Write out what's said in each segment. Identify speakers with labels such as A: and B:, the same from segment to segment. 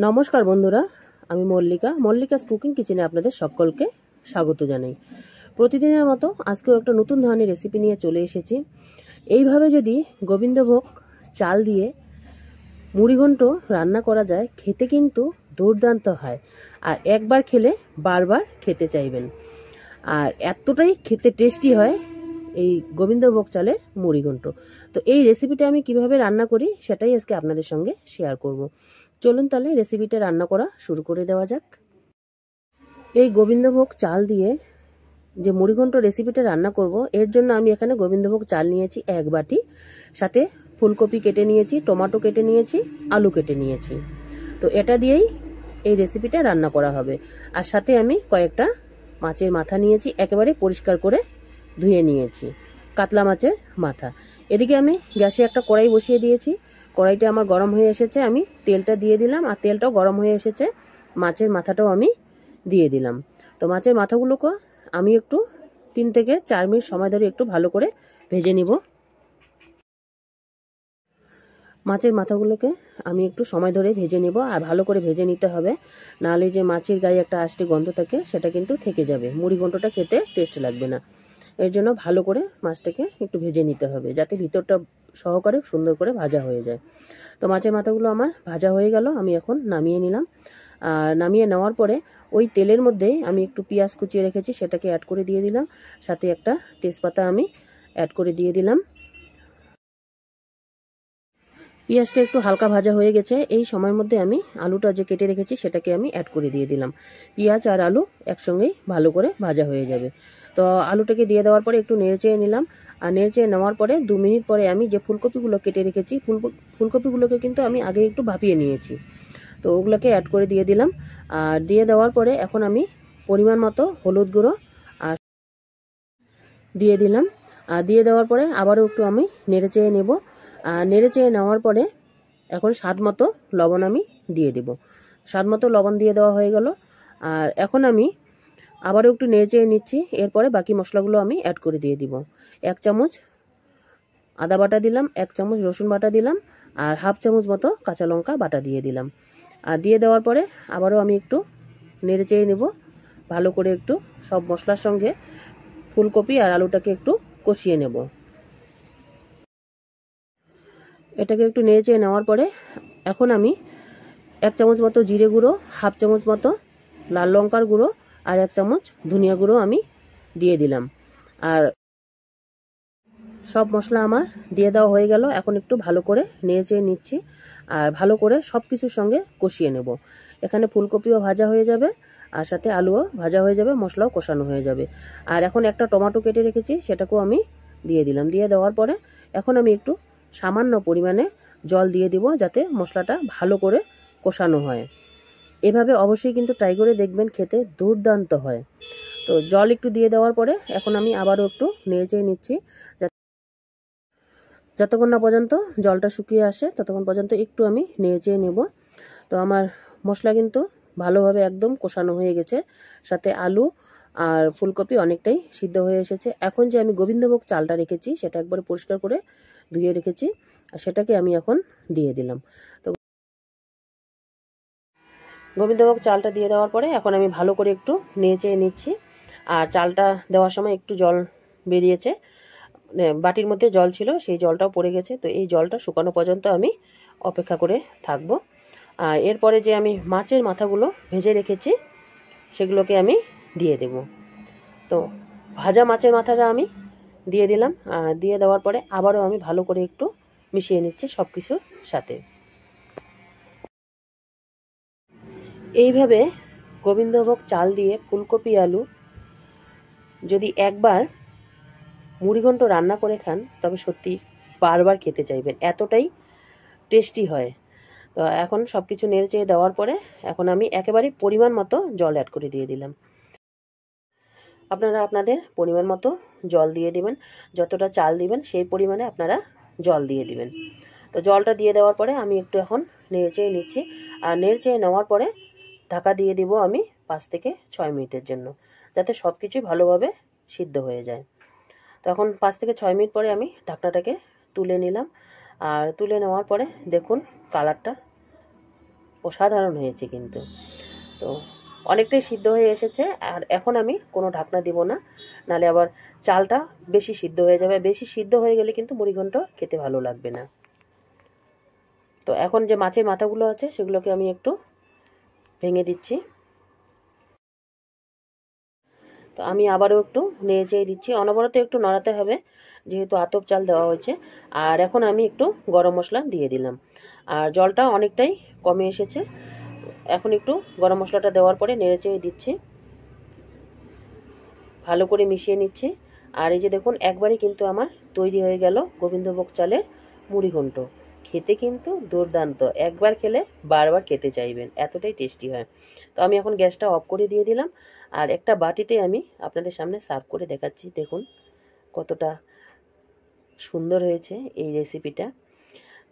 A: নমস্কার বন্ধুরা, আমি মল্লিকাস কুকিং কিচেনে আপনাদের সকলকে স্বাগত জানাই। প্রতিদিনের মতো আজকেও একটা নতুন ধরনের রেসিপি নিয়ে চলে এসেছি। এইভাবে যদি গোবিন্দভোগ চাল দিয়ে মুড়িঘণ্ট রান্না করা যায়, খেতে কিন্তু দুর্দান্ত হয়। আর একবার খেলে বারবার খেতে চাইবেন। আর এতটাই খেতে টেস্টি হয় এই গোবিন্দভোগ চালের মুড়িঘণ্ট। তো এই রেসিপিটা আমি কিভাবে রান্না করি সেটাই আজকে আপনাদের সঙ্গে শেয়ার করব। চলুন তাহলে রেসিপিটা রান্না করা শুরু করে দেওয়া যাক। এই গোবিন্দভোগ চাল দিয়ে যে মুড়িঘণ্ট রেসিপিটা রান্না করব, এর জন্য আমি এখানে গোবিন্দভোগ চাল নিয়েছি 1 বাটি, সাথে ফুলকপি কেটে নিয়েছি, টমেটো কেটে নিয়েছি, আলু কেটে নিয়েছি। তো এটা দিয়েই এই রেসিপিটা রান্না করা হবে। আর সাথে আমি কয়েকটা মাছের মাথা নিয়েছি, একেবারে পরিষ্কার করে ধুয়ে নিয়েছি, কাতলা মাছের মাথা। এদিকে আমি গ্যাসে একটা কড়াই বসিয়ে দিয়েছি। কড়াইটা আমার গরম হয়ে এসেছে, আমি তেলটা দিয়ে দিলাম। আর তেলটাও গরম হয়ে এসেছে, মাছের মাথাটাও আমি দিয়ে দিলাম। তো মাছের মাথাগুলোকে আমি একটু 3 থেকে 4 মিনিট সময় ধরে একটু ভালো করে ভেজে নিব। মাছের মাথাগুলোকে আমি একটু সময় ধরে ভেজে নেব। আর ভালো করে ভেজে নিতে হবে, নাহলে যে মাছের গায়ে একটা আষ্টে গন্ধ থাকে সেটা কিন্তু থেকে যাবে, মুড়িঘণ্টটা খেতে টেস্ট লাগবে না। এর জন্য ভালো করে মাছটাকে একটু ভেজে নিতে হবে, যাতে ভিতরটা সহকারে সুন্দর করে ভাজা হয়ে যায়। তো মাছের মাথাগুলো আমার ভাজা হয়ে গেল, আমি এখন নামিয়ে নিলাম। আর নামিয়ে নেওয়ার পরে ওই তেলের মধ্যেই আমি একটু পেঁয়াজ কুচিয়ে রেখেছি, সেটাকে অ্যাড করে দিয়ে দিলাম। সাথে একটা তেজপাতা আমি অ্যাড করে দিয়ে দিলাম। পেঁয়াজটা একটু হালকা ভাজা হয়ে গেছে, এই সময়ের মধ্যে আমি আলুটা যে কেটে রেখেছি সেটাকে আমি অ্যাড করে দিয়ে দিলাম। পেঁয়াজ আর আলু একসঙ্গেই ভালো করে ভাজা হয়ে যাবে। তো আলুটাকে দিয়ে দেওয়ার পরে একটু নেড়েচেড়ে নিলাম। আর নেড়েচেড়ে নেওয়ার পরে 2 মিনিট পরে আমি যে ফুলকপিগুলো কেটে রেখেছি, ফুলকপিগুলোকে কিন্তু আমি আগে একটু ভাপিয়ে নিয়েছি। তো ওগুলোকে অ্যাড করে দিয়ে দিলাম। আর দিয়ে দেওয়ার পরে এখন আমি পরিমাণ মতো হলুদ গুঁড়ো আর দিয়ে দিলাম। আর দিয়ে দেওয়ার পরে আবারও একটু আমি নেড়েচেড়ে নেব। আর নেড়েচেড়ে নেওয়ার পরে এখন স্বাদ মতো লবণ আমি দিয়ে দেব। স্বাদ মতো লবণ দিয়ে দেওয়া হয়ে গেল। আর এখন আমি আবারও একটু নেড়েচেড়ে নিচ্ছি। এরপরে বাকি মশলাগুলো আমি অ্যাড করে দিয়ে দিব। 1 চামচ আদা বাটা দিলাম, 1 চামচ রসুন বাটা দিলাম, আর হাফ চামচ মতো কাঁচা লঙ্কা বাটা দিয়ে দিলাম। আর দিয়ে দেওয়ার পরে আবারও আমি একটু নেড়েচেড়ে নেব, ভালো করে একটু সব মশলার সঙ্গে ফুলকপি আর আলুটাকে একটু কষিয়ে নেব। এটাকে একটু নেড়েচেড়ে নেওয়ার পরে এখন আমি 1 চামচ মতো জিরে গুঁড়ো, হাফ চামচ মতো লাল লঙ্কার গুঁড়ো আর 1 চামচ ধনিয়া গুঁড়ো আমি দিয়ে দিলাম। আর সব মশলা আমার দিয়ে দেওয়া হয়ে গেল। এখন একটু ভালো করে নেড়েচেড়ে নিচ্ছি আর ভালো করে সব কিছুর সঙ্গে কষিয়ে নেব। এখানে ফুলকপিও ভাজা হয়ে যাবে আর সাথে আলুও ভাজা হয়ে যাবে, মশলাও কষানো হয়ে যাবে। আর এখন একটা টমেটো কেটে রেখেছি, সেটাকেও আমি দিয়ে দিলাম। দিয়ে দেওয়ার পরে এখন আমি একটু সামান্য পরিমাণে জল দিয়ে দিব, যাতে মশলাটা ভালো করে কষানো হয়। এভাবে অবশ্যই কিন্তু ট্রাই করে দেখবেন, খেতে দুর্দান্ত হয়। তো জল একটু দিয়ে দেওয়ার পরে এখন আমি আবারও একটু নেড়েচেড়ে নিচ্ছি, যতক্ষণ না পর্যন্ত জলটা শুকিয়ে আসে ততক্ষণ পর্যন্ত একটু আমি নেড়েচেড়ে নেব। তো আমার মশলা কিন্তু ভালোভাবে একদম কষানো হয়ে গেছে, সাথে আলু আর ফুলকপি অনেকটাই সিদ্ধ হয়ে এসেছে। এখন যে আমি গোবিন্দভোগ চালটা রেখেছি সেটা একবার পরিষ্কার করে ধুয়ে রেখেছি, আর সেটাকে আমি এখন দিয়ে দিলাম। তো গোবিন্দভোগ চালটা দিয়ে দেওয়ার পরে এখন আমি ভালো করে একটু নেড়েচেড়ে নিচ্ছি। আর চালটা দেওয়ার সময় একটু জল বেরিয়েছে, বাটির মধ্যে জল ছিল, সেই জলটাও পড়ে গেছে। তো এই জলটা শুকানো পর্যন্ত আমি অপেক্ষা করে থাকব। আর এরপরে যে আমি মাছের মাথাগুলো ভেজে রেখেছি সেগুলোকে আমি দিয়ে দেব। তো ভাজা মাছের মাথাটা আমি দিয়ে দিলাম। দিয়ে দেওয়ার পরে আবারও আমি ভালো করে একটু মিশিয়ে নিচ্ছি সব কিছুর সাথে। এইভাবে গোবিন্দভোগ চাল দিয়ে ফুলকপি আলু যদি একবার মুড়িঘণ্ট রান্না করে খান, তবে সত্যি বারবার খেতে চাইবেন, এতটাই টেস্টি হয়। তো এখন সব কিছু নেড়েচেড়ে দেওয়ার পরে এখন আমি একেবারে পরিমাণ মতো জল অ্যাড করে দিয়ে দিলাম। আপনারা আপনাদের পরিমাণ মতো জল দিয়ে দিবেন, যতটা চাল দিবেন সেই পরিমাণে আপনারা জল দিয়ে দিবেন। তো জলটা দিয়ে দেওয়ার পরে আমি একটু এখন নেড়েচেড়ে নিচ্ছি। আর নেড়েচেড়ে নেওয়ার পরে ঢাকা দিয়ে দিব আমি 5 থেকে 6 মিনিটের জন্য, যাতে সব কিছুই ভালোভাবে সিদ্ধ হয়ে যায়। তখন 5 থেকে 6 মিনিট পরে আমি ঢাকনাটাকে তুলে নিলাম। আর তুলে নেওয়ার পরে দেখুন কালারটা অসাধারণ হয়েছে কিন্তু। তো অনেকটাই সিদ্ধ হয়ে এসেছে, আর এখন আমি কোনো ঢাকনা দিব না, নালে আবার চালটা বেশি সিদ্ধ হয়ে যাবে। বেশি সিদ্ধ হয়ে গেলে কিন্তু মুড়িঘণ্ট খেতে ভালো লাগবে না। তো এখন যে মাছের মাথাগুলো আছে সেগুলোকে আমি একটু ভেঙে দিচ্ছি। তো আমি আবারও একটু নেড়ে চেড়ে দিচ্ছি, অনবরত একটু নড়াতে হবে যেহেতু আতপ চাল দেওয়া হয়েছে। আর এখন আমি একটু গরম মশলা দিয়ে দিলাম, আর জলটা অনেকটাই কমে এসেছে। এখন একটু গরম মশলাটা দেওয়ার পরে নেড়ে চেড়ে দিচ্ছি, ভালো করে মিশিয়ে নিচ্ছি। আর এই যে দেখুন, একবারে কিন্তু আমার তৈরি হয়ে গেল গোবিন্দভোগ চালের মুড়িঘণ্ট। খেতে কিন্তু দুর্দান্ত, একবার খেলে বারবার খেতে চাইবেন, এতটাই টেস্টি হয়। তো আমি এখন গ্যাসটা অফ করে দিয়ে দিলাম, আর একটা বাটিতে আমি আপনাদের সামনে সার্ভ করে দেখাচ্ছি। দেখুন কতটা সুন্দর হয়েছে এই রেসিপিটা।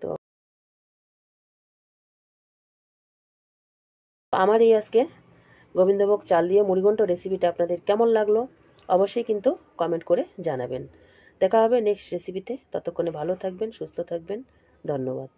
A: তো আমার এই আজকে গোবিন্দভোগ চাল দিয়ে মুড়িঘণ্ট রেসিপিটা আপনাদের কেমন লাগলো অবশ্যই কিন্তু কমেন্ট করে জানাবেন। দেখা হবে নেক্সট রেসিপিতে, ততক্ষণে ভালো থাকবেন, সুস্থ থাকবেন। ধন্যবাদ।